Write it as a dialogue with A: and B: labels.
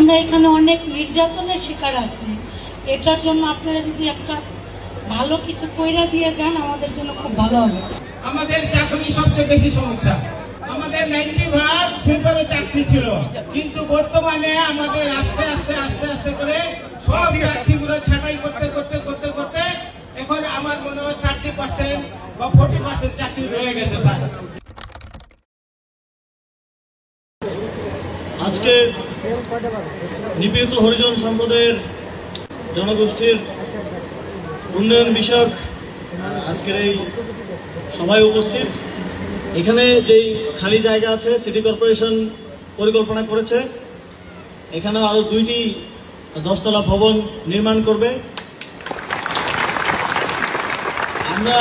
A: আমরা এখানে অনেক নির্যাতনের শিকার আছি। এটার জন্য আপনারা যদি একটা ভালো কিছু কইরা দিয়ে যান আমাদের জন্য খুব ভালো হবে।
B: আমাদের চাকরি সবচেয়ে বেশি সমস্যা। আমাদের 90% সুইপারে চাকরি ছিল, কিন্তু বর্তমানে আমাদের আস্তে আস্তে আস্তে আস্তে করে সব চাকরিগুলো ছাঁটাই করতে করতে করতে করতে এখন আমার মনে হয় 30% বা 40% চাকরি রয়ে গেছে। স্যার,
C: আজকে নিপীড়িত হরিজন সম্প্রদায়ের জনগোষ্ঠীর উন্নয়ন বিষয়ক আজকের এই সভায় উপস্থিত। এখানে যেই খালি জায়গা আছে সিটি কর্পোরেশন পরিকল্পনা করেছে, এখানে আরো 2টি 10তলা ভবন নির্মাণ করবে। আমরা